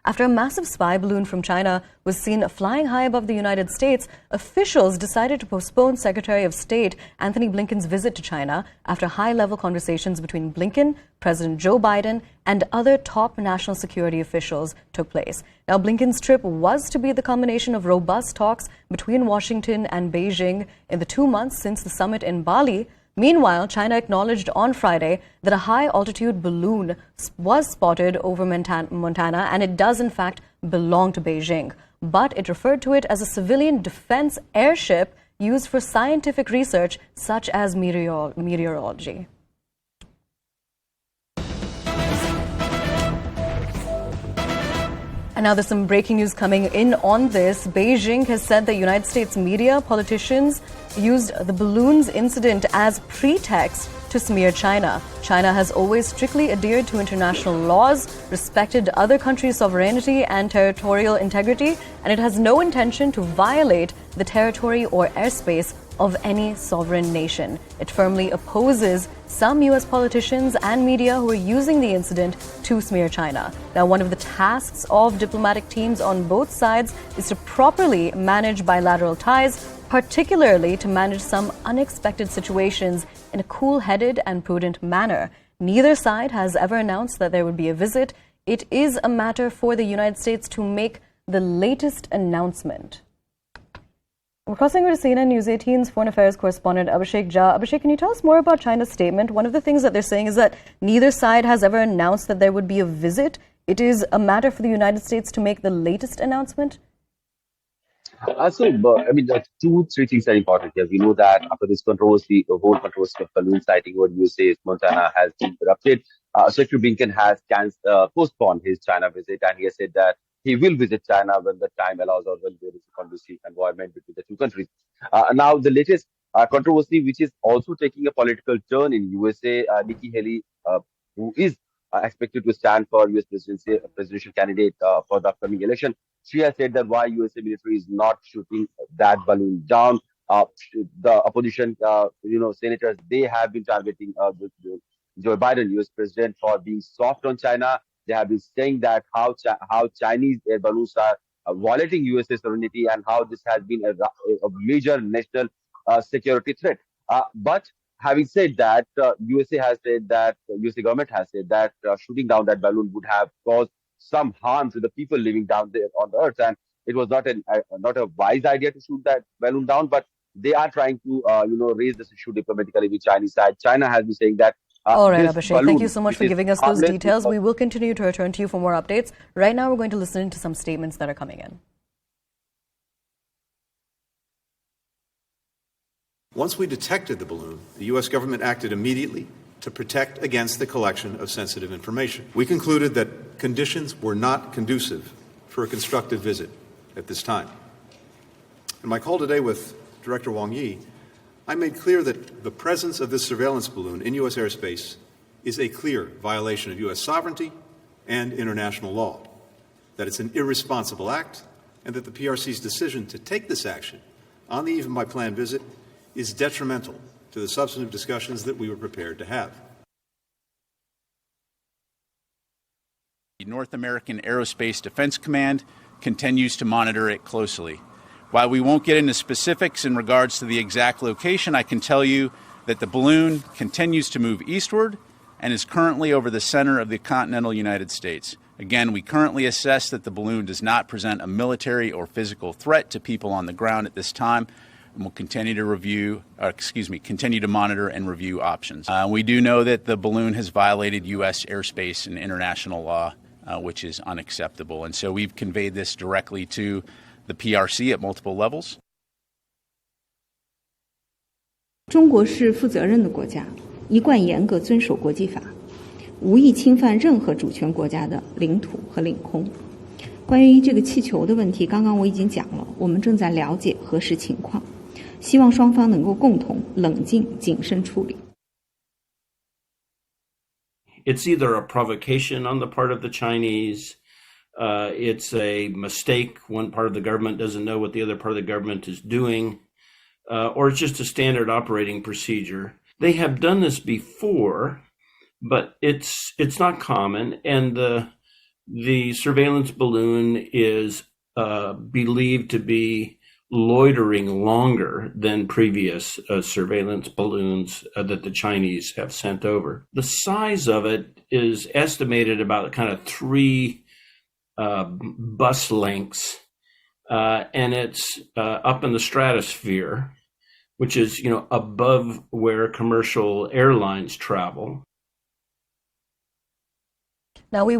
After a massive spy balloon from China was seen flying high above the United States, officials decided to postpone Secretary of State Antony Blinken's visit to China after high-level conversations between Blinken, President Joe Biden, and other top national security officials took place. Now, Blinken's trip was to be the culmination of robust talks between Washington and Beijing in the 2 months since the summit in Bali. Meanwhile, China acknowledged on Friday that a high-altitude balloon was spotted over Montana, and it does in fact belong to Beijing. But it referred to it as a civilian defense airship used for scientific research such as meteorology. And now there's some breaking news coming in on this. Beijing has said that United States media, politicians used the balloons incident as pretext to smear China. China has always strictly adhered to international laws, respected other countries' sovereignty and territorial integrity, and it has no intention to violate the territory or airspace of any sovereign nation. It firmly opposes some U.S. politicians and media who are using the incident to smear China. Now, one of the tasks of diplomatic teams on both sides is to properly manage bilateral ties, particularly to manage some unexpected situations in a cool-headed and prudent manner. Neither side has ever announced that there would be a visit. It is a matter for the United States to make the latest announcement. We're crossing over to CNN News 18's Foreign Affairs correspondent Abhishek Jha. Abhishek, can you tell us more about China's statement? One of the things that they're saying is that neither side has ever announced that there would be a visit. It is a matter for the United States to make the latest announcement. Three things are important here. We know that after this controversy, the whole controversy of balloon sighting over USA, Montana has been erupted. Secretary Blinken has postponed his China visit, and he has said that he will visit China when the time allows or when there is a conducive environment between the two countries. Now, the latest controversy, which is also taking a political turn in USA, Nikki Haley, who is expected to stand for U.S. presidential candidate for the upcoming election, she has said that why USA military is not shooting that balloon down. The opposition, senators, they have been targeting Joe Biden, U.S. president, for being soft on China. They have been saying that how Chinese air balloons are violating USA sovereignty and how this has been a major national security threat. But having said that, USA government has said that shooting down that balloon would have caused some harm to the people living down there on the earth, and it was not a wise idea to shoot that balloon down. But they are trying to raise this issue diplomatically with Chinese side. China has been saying that. All right, Abhishek, thank you so much for giving us those details. We will continue to return to you for more updates. Right now, we're going to listen to some statements that are coming in. Once we detected the balloon, the U.S. government acted immediately to protect against the collection of sensitive information. We concluded that conditions were not conducive for a constructive visit at this time. In my call today with Director Wang Yi, I made clear that the presence of this surveillance balloon in U.S. airspace is a clear violation of U.S. sovereignty and international law, that it's an irresponsible act, and that the PRC's decision to take this action on the eve of my planned visit is detrimental to the substantive discussions that we were prepared to have. The North American Aerospace Defense Command continues to monitor it closely. While we won't get into specifics in regards to the exact location, I can tell you that the balloon continues to move eastward and is currently over the center of the continental United States. Again, we currently assess that the balloon does not present a military or physical threat to people on the ground at this time, and we'll continue to monitor and review options. We do know that the balloon has violated U.S. airspace and international law, which is unacceptable. And so we've conveyed this directly to the PRC at multiple levels. 中国是负责任的国家，一贯严格遵守国际法，无意侵犯任何主权国家的领土和领空。关于这个气球的问题，刚刚我已经讲了，我们正在了解核实情况，希望双方能够共同冷静谨慎处理。 It's either a provocation on the part of the Chinese, it's a mistake. One part of the government doesn't know what the other part of the government is doing, or it's just a standard operating procedure. They have done this before, but it's not common, and The surveillance balloon is believed to be loitering longer than previous surveillance balloons that the Chinese have sent over. The size of it is estimated about kind of 3 bus lengths, and it's up in the stratosphere, which is, above where commercial airlines travel. Now we